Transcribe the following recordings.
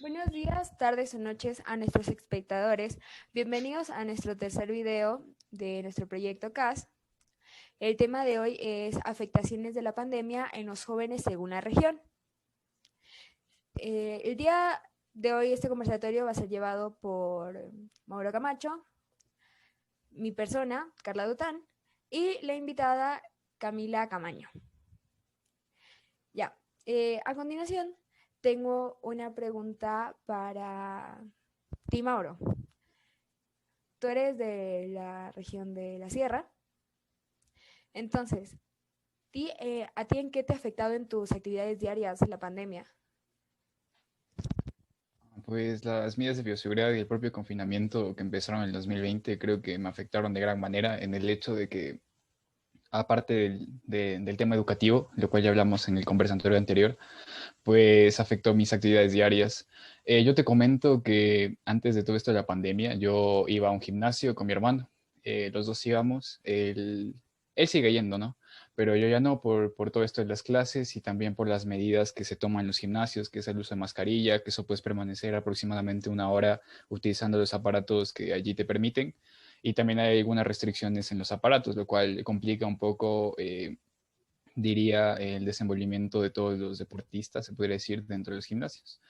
Buenos días, tardes o noches a nuestros espectadores. Bienvenidos a nuestro tercer video de nuestro proyecto CAS. El tema de hoy es afectaciones de la pandemia en los jóvenes según la región. El día de hoy este conversatorio va a ser llevado por Mauro Camacho, mi persona, Carla Dután, y la invitada Camila Camaño. Ya, a continuación tengo una pregunta para ti, Mauro. Tú eres de la región de la Sierra, entonces, ¿a ti en qué te ha afectado en tus actividades diarias la pandemia? Pues las medidas de bioseguridad y el propio confinamiento que empezaron en el 2020 creo que me afectaron de gran manera en el hecho de que, aparte del tema educativo, lo cual ya hablamos en el conversatorio anterior, pues afectó mis actividades diarias. Yo te comento que antes de todo esto de la pandemia, yo iba a un gimnasio con mi hermano. Los dos íbamos. Él sigue yendo, ¿no? Pero yo ya no por todo esto de las clases y también por las medidas que se toman en los gimnasios, que es el uso de mascarilla, que eso puedes permanecer aproximadamente una hora utilizando los aparatos que allí te permiten. Y también hay algunas restricciones en los aparatos, lo cual complica un poco diría, el desenvolvimiento de todos los deportistas, se podría decir, dentro de los gimnasios.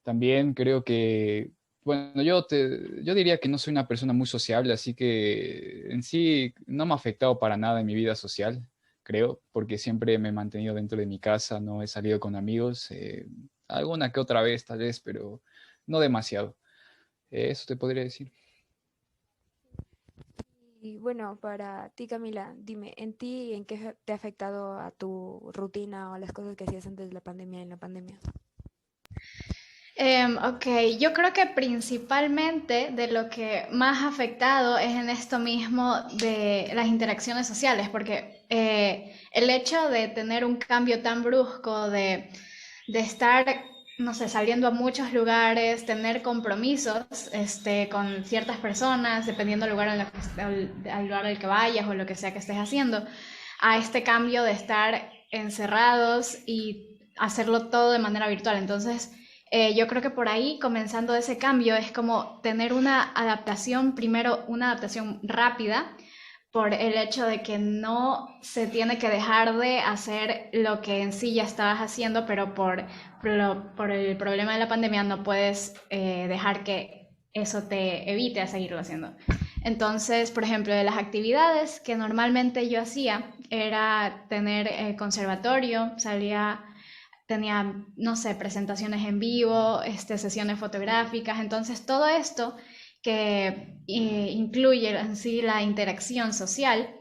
También creo que, bueno, yo diría que no soy una persona muy sociable, así que en sí no me ha afectado para nada en mi vida social, creo, porque siempre me he mantenido dentro de mi casa, no he salido con amigos, alguna que otra vez tal vez, pero no demasiado. Eso te podría decir. Y bueno, para ti, Camila, dime, ¿en ti en qué te ha afectado a tu rutina o a las cosas que hacías antes de la pandemia en la pandemia? Ok, yo creo que principalmente de lo que más ha afectado es en esto mismo de las interacciones sociales, porque el hecho de tener un cambio tan brusco, de estar, no sé, saliendo a muchos lugares, tener compromisos con ciertas personas, dependiendo del lugar al lugar al que vayas o lo que sea que estés haciendo, a este cambio de estar encerrados y hacerlo todo de manera virtual. Entonces, yo creo que por ahí, comenzando ese cambio, es como tener una adaptación, primero una adaptación rápida, por el hecho de que no se tiene que dejar de hacer lo que en sí ya estabas haciendo, pero por el problema de la pandemia no puedes dejar que eso te evite a seguirlo haciendo. Entonces, por ejemplo, de las actividades que normalmente yo hacía era tener conservatorio, tenía, no sé, presentaciones en vivo, sesiones fotográficas, entonces todo esto que incluye en sí la interacción social,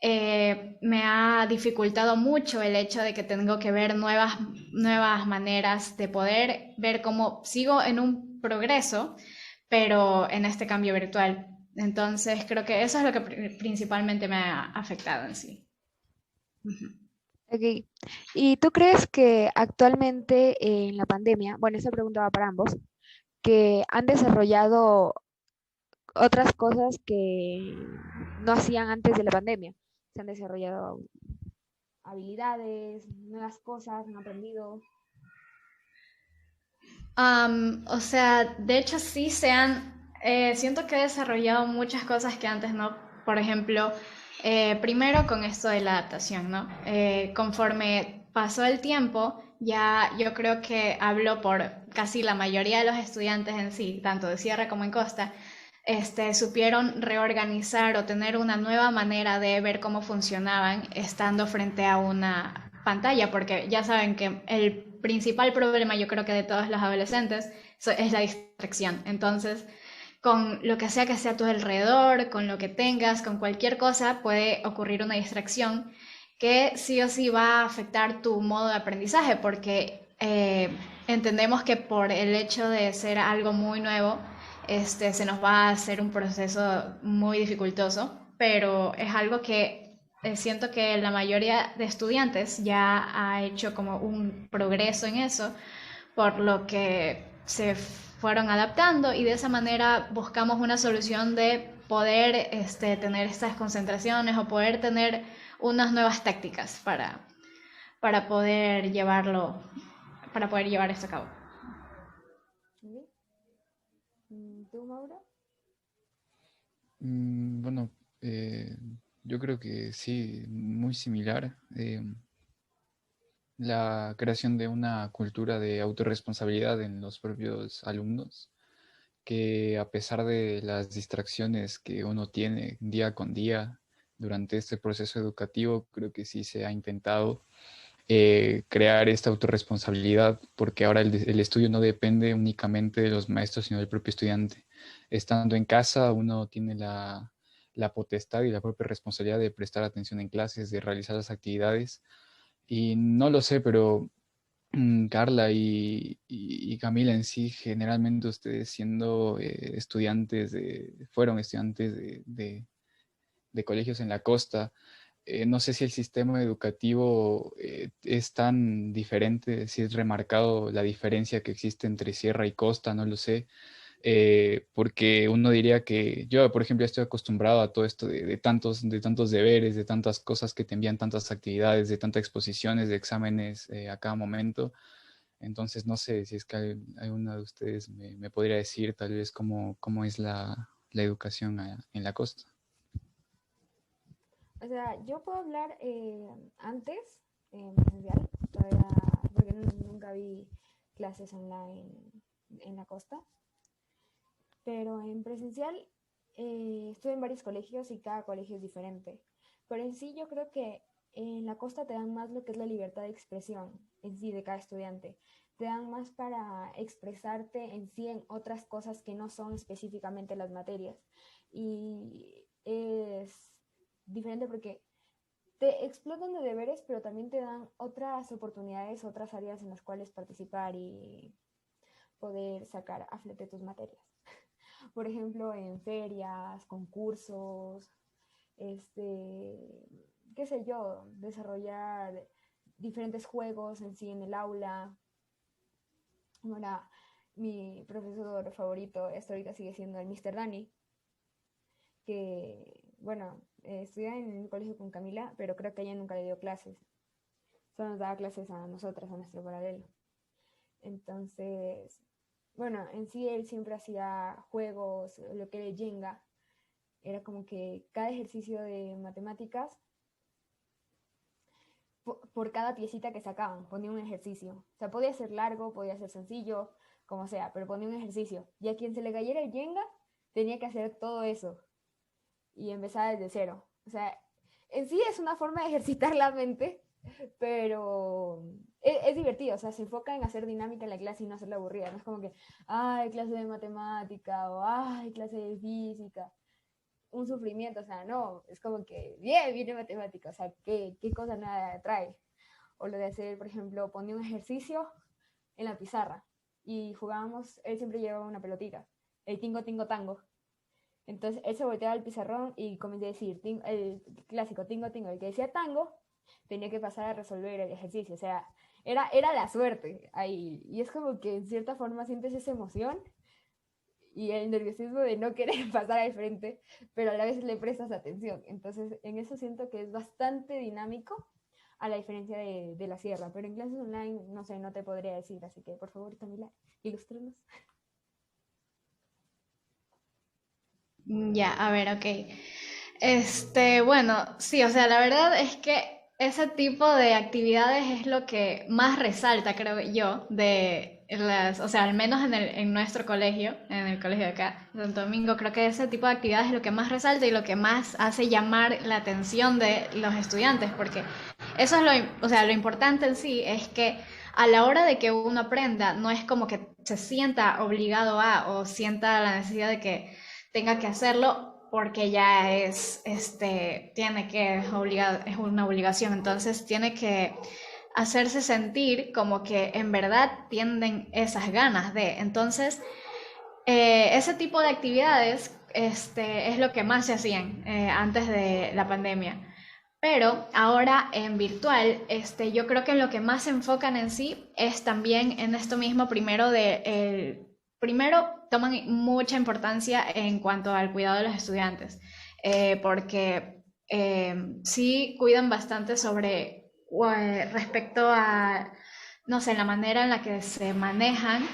me ha dificultado mucho el hecho de que tengo que ver nuevas maneras de poder ver cómo sigo en un progreso, pero en este cambio virtual. Entonces creo que eso es lo que principalmente me ha afectado en sí. Ok. ¿Y tú crees que actualmente en la pandemia, bueno, esta pregunta va para ambos, que han desarrollado otras cosas que no hacían antes de la pandemia? Se han desarrollado habilidades, nuevas cosas, han aprendido. O sea, de hecho sí siento que he desarrollado muchas cosas que antes no. Por ejemplo, primero con esto de la adaptación, ¿no? Conforme pasó el tiempo, ya yo creo que hablo por casi la mayoría de los estudiantes en sí, tanto de sierra como en costa, supieron reorganizar o tener una nueva manera de ver cómo funcionaban estando frente a una pantalla, porque ya saben que el principal problema yo creo que de todos los adolescentes es la distracción. Entonces, con lo que sea a tu alrededor, con lo que tengas, con cualquier cosa, puede ocurrir una distracción que sí o sí va a afectar tu modo de aprendizaje, porque entendemos que por el hecho de ser algo muy nuevo, se nos va a hacer un proceso muy dificultoso, pero es algo que siento que la mayoría de estudiantes ya ha hecho como un progreso en eso, por lo que se fueron adaptando y de esa manera buscamos una solución de poder tener estas concentraciones o poder tener unas nuevas tácticas para poder llevarlo, para poder llevar esto a cabo. ¿Tú, Mauro? Bueno, yo creo que sí, muy similar. La creación de una cultura de autorresponsabilidad en los propios alumnos, que a pesar de las distracciones que uno tiene día con día durante este proceso educativo, creo que sí se ha intentado crear esta autorresponsabilidad, porque ahora el estudio no depende únicamente de los maestros, sino del propio estudiante. Estando en casa, uno tiene la potestad y la propia responsabilidad de prestar atención en clases, de realizar las actividades. Y no lo sé, pero Carla y Camila en sí, generalmente ustedes siendo estudiantes fueron estudiantes de colegios en la costa. No sé si el sistema educativo es tan diferente, si es remarcado la diferencia que existe entre sierra y costa, no lo sé. Porque uno diría que yo, por ejemplo, estoy acostumbrado a todo esto de tantos deberes, de tantas cosas que te envían, tantas actividades, de tantas exposiciones, de exámenes a cada momento. Entonces, no sé si es que alguno de ustedes me podría decir tal vez cómo es la educación en la costa. O sea, yo puedo hablar antes, en presencial, todavía, porque nunca vi clases online en la costa, pero en presencial estuve en varios colegios y cada colegio es diferente. Pero en sí yo creo que en la costa te dan más lo que es la libertad de expresión en sí de cada estudiante. Te dan más para expresarte en sí en otras cosas que no son específicamente las materias. Y es diferente porque te explotan de deberes, pero también te dan otras oportunidades, otras áreas en las cuales participar y poder sacar a flote tus materias. Por ejemplo, en ferias, concursos, qué sé yo, desarrollar diferentes juegos en sí en el aula. Ahora, mi profesor favorito hasta ahorita sigue siendo el Mr. Dani, que, bueno, estudia en el colegio con Camila, pero creo que ella nunca le dio clases. Solo nos daba clases a nosotras, a nuestro paralelo. Entonces, bueno, en sí él siempre hacía juegos, lo que era Jenga. Era como que cada ejercicio de matemáticas, por cada piecita que sacaban, ponía un ejercicio. O sea, podía ser largo, podía ser sencillo, como sea, pero ponía un ejercicio. Y a quien se le cayera el Jenga, tenía que hacer todo eso. Y empezaba desde cero. O sea, en sí es una forma de ejercitar la mente, pero es divertido, o sea, se enfoca en hacer dinámica en la clase y no hacerla aburrida, no es como que, ay, clase de matemática o ay, clase de física, un sufrimiento, o sea, no, es como que, bien, viene matemática, o sea, qué cosa nada trae. O lo de hacer, por ejemplo, ponía un ejercicio en la pizarra y jugábamos, él siempre llevaba una pelotita, el tingo, tingo, tango. Entonces él se volteaba al pizarrón y comencé a decir, el clásico tingo, tingo, el que decía tango, tenía que pasar a resolver el ejercicio, o sea, era la suerte ahí. Y es como que en cierta forma sientes esa emoción y el nerviosismo de no querer pasar al frente, pero a la vez le prestas atención. Entonces, en eso siento que es bastante dinámico, a la diferencia de la sierra. Pero en clases online, no sé, no te podría decir. Así que, por favor, Camila, ilústranos. Ya, a ver, ok. Bueno, sí, o sea, la verdad es que ese tipo de actividades es lo que más resalta, creo yo, de las, o sea, al menos en nuestro colegio, en el colegio de acá, de Santo Domingo, creo que ese tipo de actividades es lo que más resalta y lo que más hace llamar la atención de los estudiantes, porque eso es o sea, lo importante en sí es que a la hora de que uno aprenda, no es como que se sienta obligado a o sienta la necesidad de que tenga que hacerlo porque ya tiene que, es una obligación, entonces tiene que hacerse sentir como que en verdad tienen esas ganas de, entonces ese tipo de actividades es lo que más se hacían antes de la pandemia. Pero ahora en virtual, yo creo que lo que más se enfocan en sí es también en esto mismo, primero toman mucha importancia en cuanto al cuidado de los estudiantes, porque sí cuidan bastante sobre respecto a, no sé, la manera en la que se manejan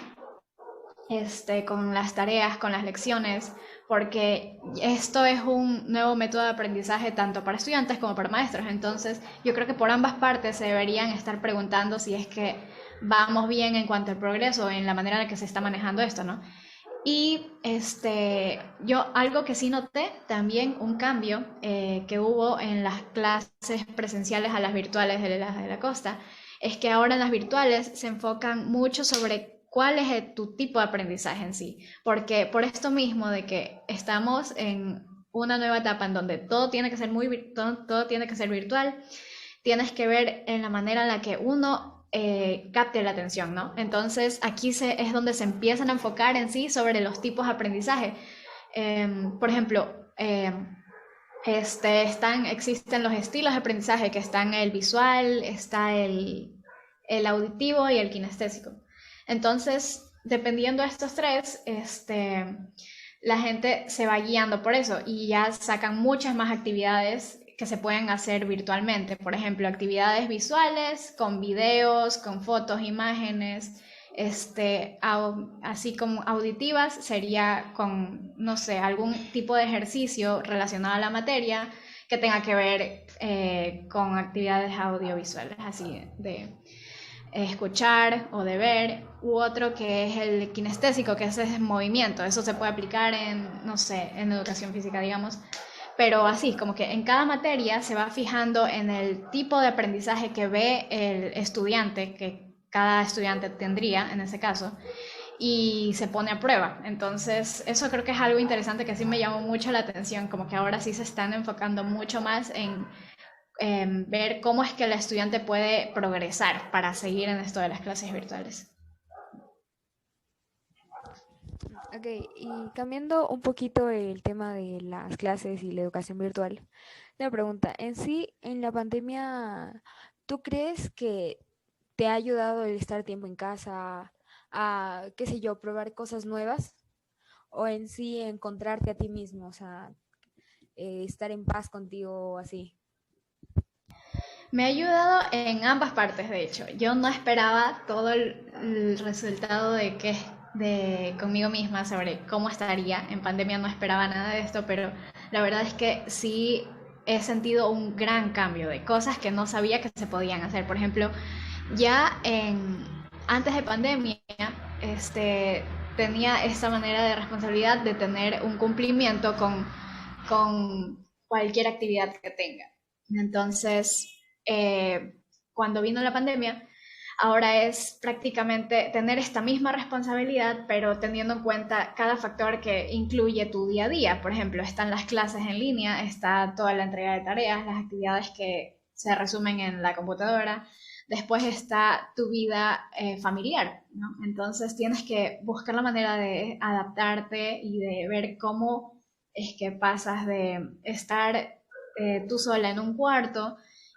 con las tareas, con las lecciones, porque esto es un nuevo método de aprendizaje tanto para estudiantes como para maestros. Entonces, yo creo que por ambas partes se deberían estar preguntando si es que vamos bien en cuanto al progreso, en la manera en la que se está manejando esto, ¿no? Y yo algo que sí noté también, un cambio que hubo en las clases presenciales a las virtuales de la costa, es que ahora en las virtuales se enfocan mucho sobre cuál es tu tipo de aprendizaje en sí, porque por esto mismo de que estamos en una nueva etapa en donde todo tiene que ser todo tiene que ser virtual, tienes que ver en la manera en la que uno capte la atención, ¿no? Entonces aquí es donde se empiezan a enfocar en sí sobre los tipos de aprendizaje. Por ejemplo, existen los estilos de aprendizaje, que están el visual, está el auditivo y el kinestésico. Entonces, dependiendo de estos tres, la gente se va guiando por eso y ya sacan muchas más actividades que se pueden hacer virtualmente. Por ejemplo, actividades visuales con videos, con fotos, imágenes, así como auditivas sería con, no sé, algún tipo de ejercicio relacionado a la materia que tenga que ver con actividades audiovisuales, así de escuchar o de ver, u otro que es el kinestésico, que ese es movimiento, eso se puede aplicar en, no sé, en educación física, digamos, pero así, como que en cada materia se va fijando en el tipo de aprendizaje que ve el estudiante, que cada estudiante tendría en ese caso, y se pone a prueba. Entonces, eso creo que es algo interesante que sí me llamó mucho la atención, como que ahora sí se están enfocando mucho más en ver cómo es que el estudiante puede progresar para seguir en esto de las clases virtuales. Ok, y cambiando un poquito el tema de las clases y la educación virtual, una pregunta, en sí, en la pandemia, ¿tú crees que te ha ayudado el estar tiempo en casa a, qué sé yo, probar cosas nuevas? ¿O en sí encontrarte a ti mismo, o sea, estar en paz contigo o así? Me ha ayudado en ambas partes, de hecho. Yo no esperaba todo el resultado de conmigo misma sobre cómo estaría. En pandemia no esperaba nada de esto, pero la verdad es que sí he sentido un gran cambio de cosas que no sabía que se podían hacer. Por ejemplo, antes de pandemia, este, tenía esta manera de responsabilidad de tener un cumplimiento con cualquier actividad que tenga. Entonces, cuando vino la pandemia, ahora es prácticamente tener esta misma responsabilidad, pero teniendo en cuenta cada factor que incluye tu día a día. Por ejemplo, están las clases en línea, está toda la entrega de tareas, las actividades que se resumen en la computadora. Después está tu vida familiar, ¿no? Entonces tienes que buscar la manera de adaptarte y de ver cómo es que pasas de estar tú sola en un cuarto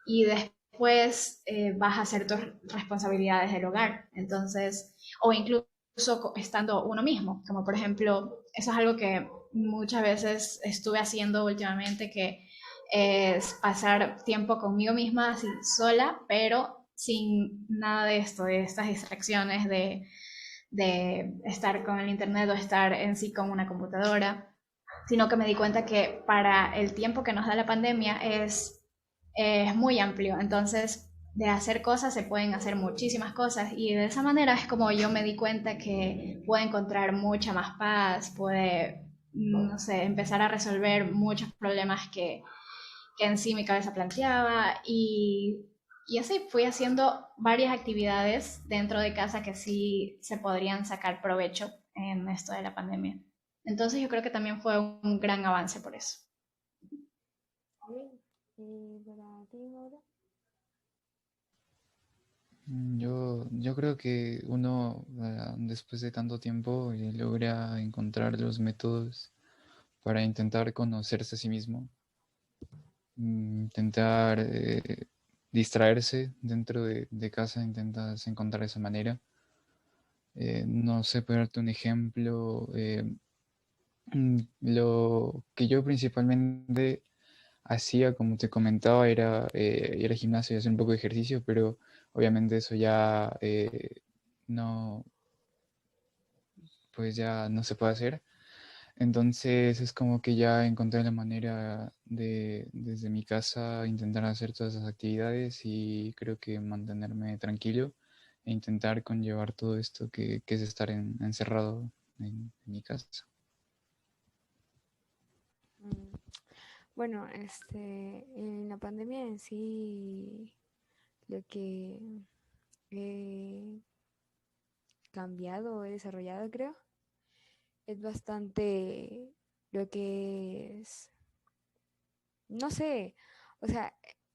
y después vas a hacer tus responsabilidades del hogar. Entonces, o incluso estando uno mismo, como por ejemplo, eso es algo que muchas veces estuve haciendo últimamente, que es pasar tiempo conmigo misma, así sola, pero sin nada de esto, de estas distracciones de estar con el internet o estar en sí con una computadora, sino que me di cuenta que para el tiempo que nos da la pandemia es muy amplio. Entonces, de hacer cosas se pueden hacer muchísimas cosas y de esa manera es como yo me di cuenta que puedo encontrar mucha más paz, puede, no sé, empezar a resolver muchos problemas que en sí mi cabeza planteaba y así fui haciendo varias actividades dentro de casa que sí se podrían sacar provecho en esto de la pandemia. Entonces yo creo que también fue un gran avance por eso. Bien, para ti, Mauro. Yo creo que uno, después de tanto tiempo, logra encontrar los métodos para intentar conocerse a sí mismo, intentar distraerse dentro de casa, intentas encontrar esa manera. No sé, por darte un ejemplo, lo que yo principalmente hacía, como te comentaba, era ir al gimnasio y hacer un poco de ejercicio, pero obviamente eso ya no, pues ya no se puede hacer. Entonces es como que ya encontré la manera de, desde mi casa, intentar hacer todas esas actividades y creo que mantenerme tranquilo e intentar conllevar todo esto que es estar encerrado en mi casa. Mm, Bueno, en la pandemia en sí, lo que he cambiado, he desarrollado, creo, es bastante lo que es, no sé, o sea,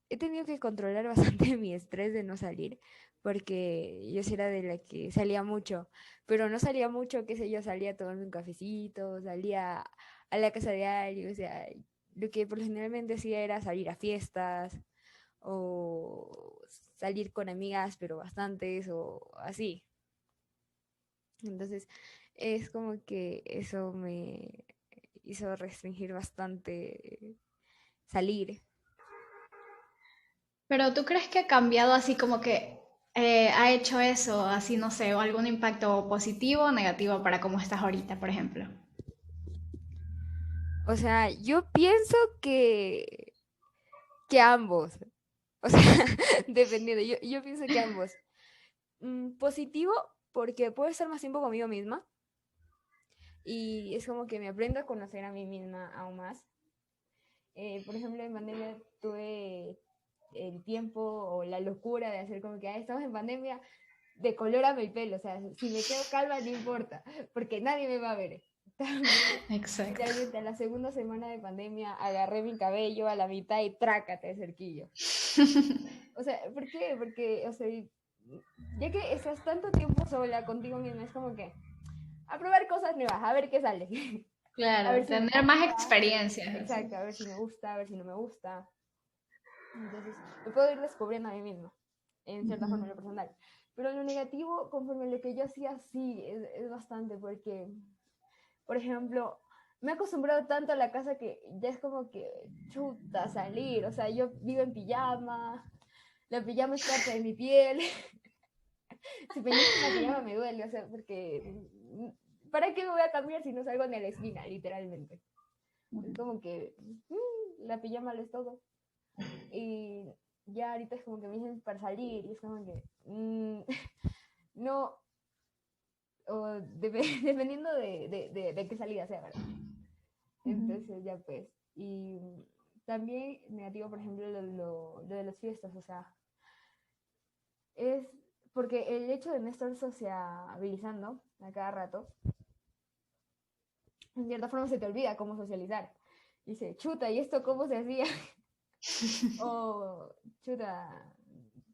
he tenido que controlar bastante mi estrés de no salir, porque yo sí era de la que salía mucho, pero no salía mucho, qué sé yo, salía a tomarme un cafecito, salía a la casa de alguien, o sea, lo que por lo generalmente hacía era salir a fiestas o salir con amigas, pero bastantes o así. Entonces, es como que eso me hizo restringir bastante salir. Pero ¿tú crees que ha cambiado así como que ha hecho eso, así no sé, o algún impacto positivo o negativo para cómo estás ahorita, por ejemplo? O sea, yo pienso que ambos. O sea, dependiendo. Yo pienso que ambos. Positivo porque puedo estar más tiempo conmigo misma y es como que me aprendo a conocer a mí misma aún más. Por ejemplo, en pandemia tuve el tiempo o la locura de hacer como que estamos en pandemia, decolórame el pelo. O sea, si me quedo calva no importa, porque nadie me va a ver. También, Exacto. literalmente, a la segunda semana de pandemia agarré mi cabello a la mitad y trácate de cerquillo. O sea, ¿por qué? Porque, o sea, ya que estás tanto tiempo sola contigo misma, es como que a probar cosas nuevas, a ver qué sale. A ver Claro, si me tener más gusta. experiencias, así. Exacto, a ver si me gusta, a ver si no me gusta. Entonces, me puedo ir descubriendo a mí misma, en cierta Ujú. forma, en lo personal. Pero lo negativo, conforme lo que yo hacía, sí, es bastante, porque, por ejemplo, me he acostumbrado tanto a la casa que ya es como que chuta salir. O sea, yo vivo en pijama, la pijama es parte de mi piel. Si pellizco una pijama me duele, o sea, porque ¿para qué me voy a cambiar si no salgo ni a la esquina, literalmente? Es como que la pijama lo es todo. Y ya ahorita es como que me dicen para salir y es como que no, o dependiendo de qué salida sea, ¿verdad? Ujú. Entonces ya pues. Y también negativo, por ejemplo, lo de las fiestas, o sea, es porque el hecho de no estar sociabilizando a cada rato, en cierta forma se te olvida cómo socializar. Dice, chuta, ¿y esto cómo se hacía? O, chuta,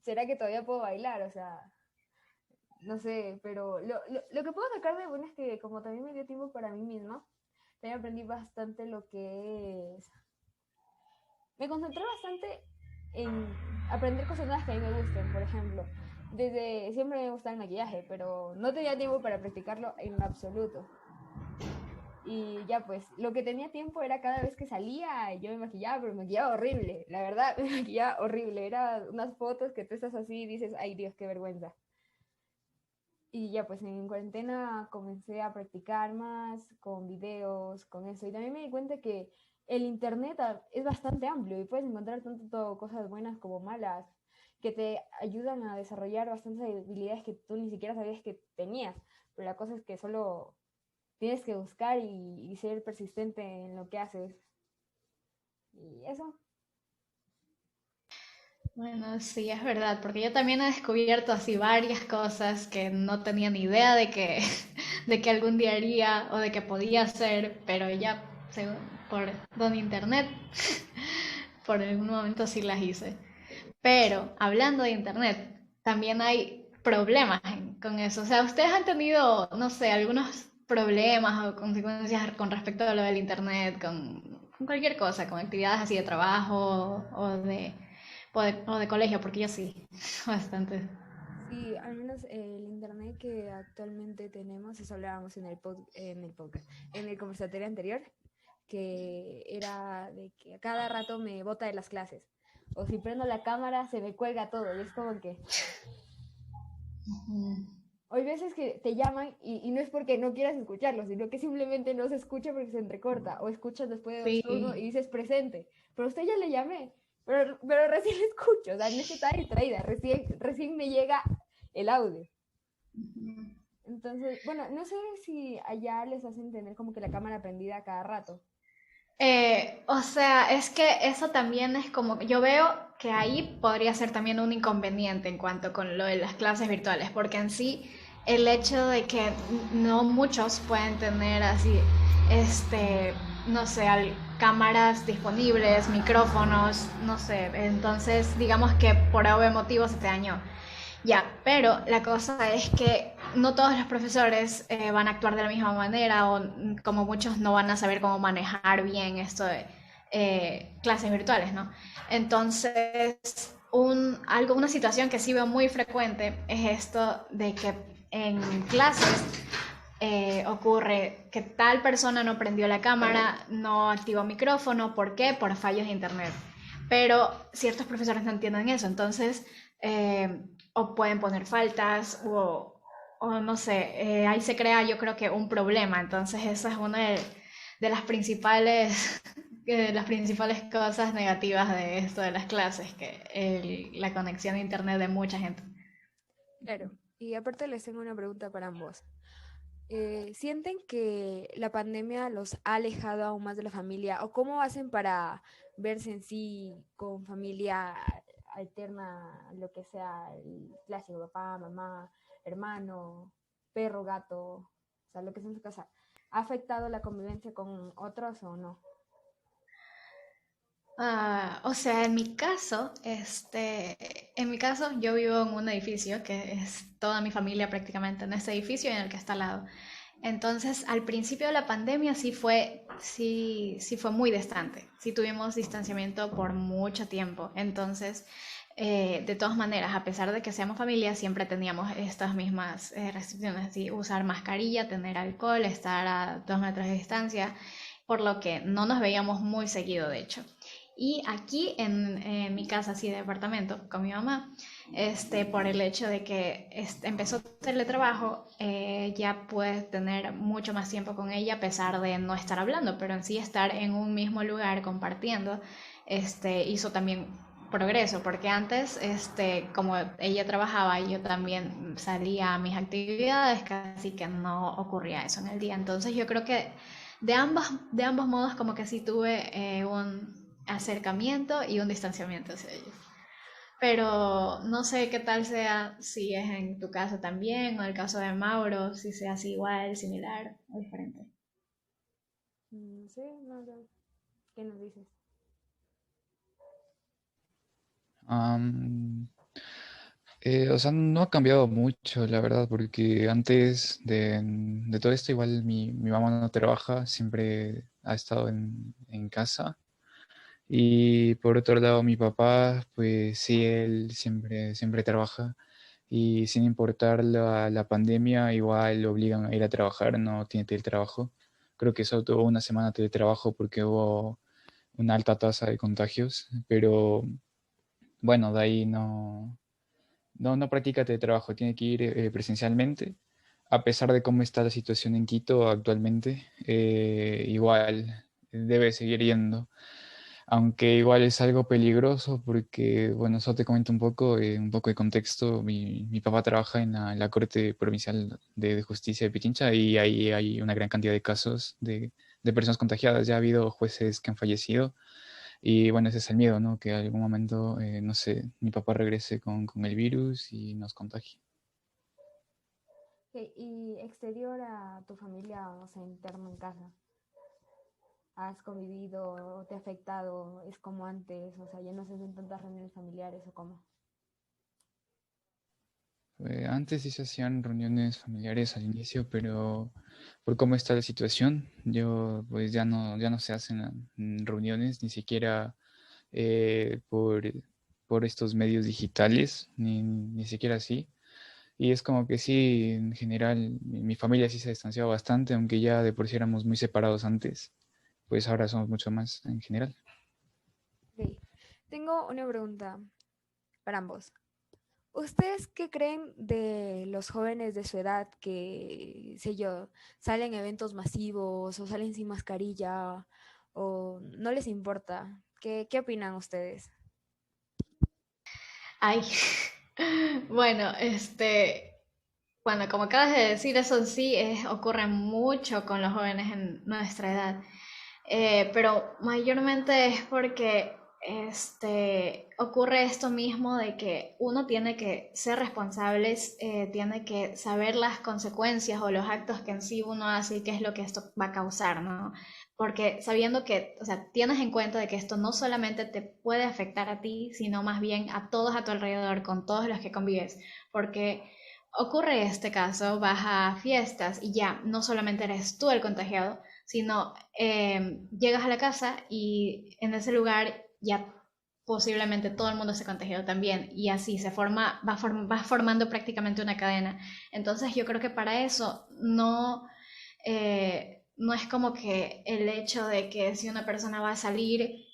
¿será que todavía puedo bailar? O sea, no sé, pero lo que puedo sacar de bueno es que como también me dio tiempo para mí misma, también aprendí bastante lo que es. Me concentré bastante en aprender cosas nuevas que a mí me gusten, por ejemplo. Desde siempre me gusta el maquillaje, pero no tenía tiempo para practicarlo en absoluto. Y ya pues, lo que tenía tiempo era cada vez que salía, yo me maquillaba, pero me maquillaba horrible, la verdad, me maquillaba horrible. Era unas fotos que tú estás así y dices, ay Dios, qué vergüenza. Y ya pues en cuarentena comencé a practicar más con videos, con eso. Y también me di cuenta que el internet es bastante amplio y puedes encontrar tanto cosas buenas como malas que te ayudan a desarrollar bastantes habilidades que tú ni siquiera sabías que tenías. Pero la cosa es que solo tienes que buscar y ser persistente en lo que haces. Y eso. Bueno, sí, es verdad, porque yo también he descubierto así varias cosas que no tenía ni idea de que, de que algún día haría o de que podía hacer, pero ya por don internet, por algún momento sí las hice. Pero hablando de internet, también hay problemas con eso. O sea, ustedes han tenido, no sé, algunos problemas o consecuencias con respecto a lo del internet, con cualquier cosa, con actividades así de trabajo o de colegio, porque yo sí, bastante. Sí, al menos el internet que actualmente tenemos, eso hablábamos en el podcast, en el conversatorio anterior, que era de que a cada rato me bota de las clases. O si prendo la cámara, se me cuelga todo. Y es como que, Ujú. Hay veces que te llaman y no es porque no quieras escucharlo, sino que simplemente no se escucha porque se entrecorta, o escuchas después de dos turnos y Sí. dices presente, pero usted ya le llamé, pero recién le escucho, o sea, no es que está distraída, recién me llega el audio. Entonces, bueno, no sé si allá les hacen tener como que la cámara prendida cada rato. O sea, es que eso también es como, yo veo que ahí podría ser también un inconveniente en cuanto con lo de las clases virtuales, porque en sí el hecho de que no muchos pueden tener así, este, no sé, cámaras disponibles, micrófonos, no sé, entonces digamos que por algún motivo se te dañó. Ya, pero la cosa es que no todos los profesores van a actuar de la misma manera o como muchos no van a saber cómo manejar bien esto de clases virtuales, ¿no? Entonces, una situación que sí veo muy frecuente es esto de que en clases ocurre que tal persona no prendió la cámara, no activó micrófono, ¿por qué? Por fallos de internet. Pero ciertos profesores no entienden eso, entonces o pueden poner faltas o no sé, ahí se crea yo creo que un problema, entonces esa es una de las principales cosas negativas de esto de las clases, que la conexión a internet de mucha gente. Claro, y aparte les tengo una pregunta para ambos. ¿Sienten que la pandemia los ha alejado aún más de la familia? ¿O cómo hacen para verse en sí con familia alterna, lo que sea, el clásico, papá, mamá, hermano, perro, gato, o sea, lo que sea en su casa? ¿Ha afectado la convivencia con otros o no? O sea, en mi caso yo vivo en un edificio que es toda mi familia prácticamente en ese edificio y en el que está al lado. Entonces, al principio de la pandemia sí fue muy distante. Sí tuvimos distanciamiento por mucho tiempo. Entonces, de todas maneras, a pesar de que seamos familia, siempre teníamos estas mismas restricciones, ¿sí? Usar mascarilla, tener alcohol, estar a 2 metros de distancia, por lo que no nos veíamos muy seguido, de hecho. Y aquí en mi casa, así de departamento, con mi mamá, por el hecho de que empezó teletrabajo, ya puedes tener mucho más tiempo con ella a pesar de no estar hablando, pero en sí estar en un mismo lugar compartiendo, hizo también progreso, porque antes, como ella trabajaba, yo también salía a mis actividades, casi que no ocurría eso en el día. Entonces yo creo que de ambos modos como que sí tuve un acercamiento y un distanciamiento hacia ellos. Pero no sé qué tal sea si es en tu caso también o en el caso de Mauro, si sea así igual, similar o diferente. Sí, no, no. ¿Qué nos dices? Am, o sea, no ha cambiado mucho, la verdad, porque antes de todo esto, igual mi mamá no trabaja, siempre ha estado en casa. Y por otro lado, mi papá, pues sí, él siempre trabaja. Y sin importar la pandemia, igual lo obligan a ir a trabajar, no tiene teletrabajo. Creo que solo tuvo una semana de teletrabajo porque hubo una alta tasa de contagios, pero bueno, de ahí no practica teletrabajo, tiene que ir presencialmente. A pesar de cómo está la situación en Quito actualmente, igual debe seguir yendo. Aunque igual es algo peligroso porque, bueno, eso te comento un poco de contexto. Mi papá trabaja en la Corte Provincial de Justicia de Pichincha y ahí hay una gran cantidad de casos de personas contagiadas. Ya ha habido jueces que han fallecido y, bueno, ese es el miedo, ¿no? Que en algún momento, no sé, mi papá regrese con el virus y nos contagie. Ok, y exterior a tu familia, o sea, interno en casa, ¿has convivido o te ha afectado? ¿Es como antes? O sea, ya no se hacen tantas reuniones familiares o cómo. Antes sí se hacían reuniones familiares al inicio, pero por cómo está la situación, yo pues ya no se hacen reuniones, ni siquiera eh, por, por estos medios digitales, ni siquiera así. Y es como que sí, en general, mi familia sí se ha distanciado bastante, aunque ya de por sí éramos muy separados antes, pues ahora somos mucho más en general. Ok, tengo una pregunta para ambos. ¿Ustedes qué creen de los jóvenes de su edad que, sé yo, salen a eventos masivos o salen sin mascarilla o no les importa? ¿Qué opinan ustedes? Ay, bueno, bueno, como acabas de decir, eso en sí ocurre mucho con los jóvenes en nuestra edad. Pero mayormente es porque ocurre esto mismo de que uno tiene que ser responsables, tiene que saber las consecuencias o los actos que en sí uno hace y qué es lo que esto va a causar, ¿no? Porque sabiendo que, o sea, tienes en cuenta de que esto no solamente te puede afectar a ti, sino más bien a todos a tu alrededor, con todos los que convives, porque ocurre este caso, vas a fiestas y ya no solamente eres tú el contagiado, sino llegas a la casa y en ese lugar ya posiblemente todo el mundo se contagió también y así se forma, va formando prácticamente una cadena. Entonces yo creo que para eso no es como que el hecho de que si una persona va a salir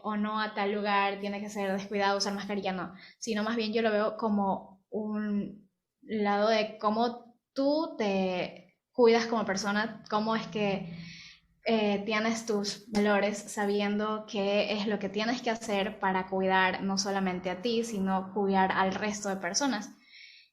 o no a tal lugar tiene que ser descuidado, usar mascarilla, no, sino más bien yo lo veo como un lado de cómo tú te cuidas como persona, cómo es que tienes tus valores sabiendo qué es lo que tienes que hacer para cuidar no solamente a ti, sino cuidar al resto de personas.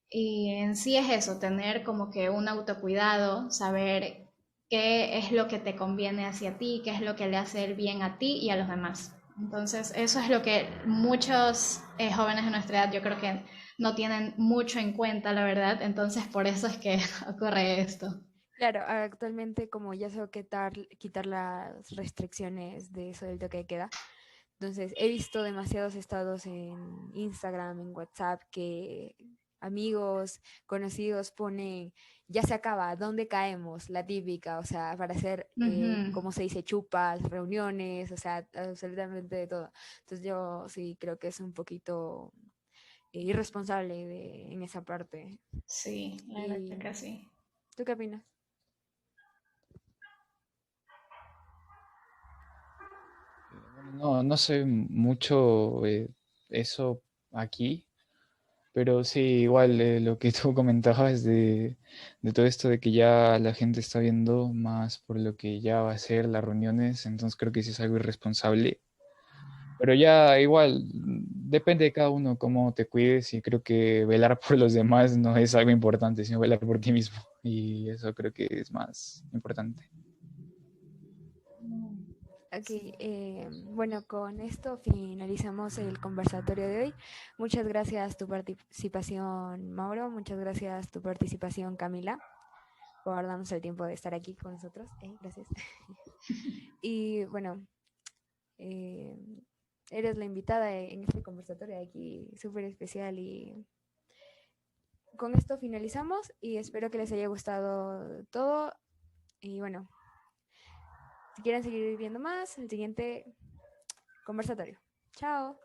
Y en sí es eso, tener como que un autocuidado, saber qué es lo que te conviene hacia ti, qué es lo que le hace el bien a ti y a los demás. Entonces, eso es lo que muchos jóvenes de nuestra edad yo creo que no tienen mucho en cuenta, la verdad. Entonces, por eso es que ocurre esto. Claro, actualmente como ya se va a quitar las restricciones de eso del toque de queda, entonces he visto demasiados estados en Instagram, en WhatsApp, que amigos, conocidos ponen, ya se acaba, ¿dónde caemos? La típica, o sea, para hacer, Ujú. como se dice, chupas, reuniones, o sea, absolutamente de todo. Entonces yo sí creo que es un poquito irresponsable en esa parte. Sí, la verdad ¿Y que sí. tú qué opinas? Bueno, no sé mucho eso aquí, pero sí, igual lo que tú comentabas de todo esto de que ya la gente está viendo más por lo que ya va a ser las reuniones, entonces creo que sí es algo irresponsable. Pero ya igual, depende de cada uno cómo te cuides y creo que velar por los demás no es algo importante, sino velar por ti mismo. Y eso creo que es más importante. Ok, bueno, con esto finalizamos el conversatorio de hoy. Muchas gracias tu participación, Mauro. Muchas gracias tu participación, Camila, por darnos el tiempo de estar aquí con nosotros. Gracias. Y bueno, eh, eres la invitada en este conversatorio de aquí, súper especial. Y con esto finalizamos y espero que les haya gustado todo. Y bueno, si quieren seguir viendo más, el siguiente conversatorio. Chao.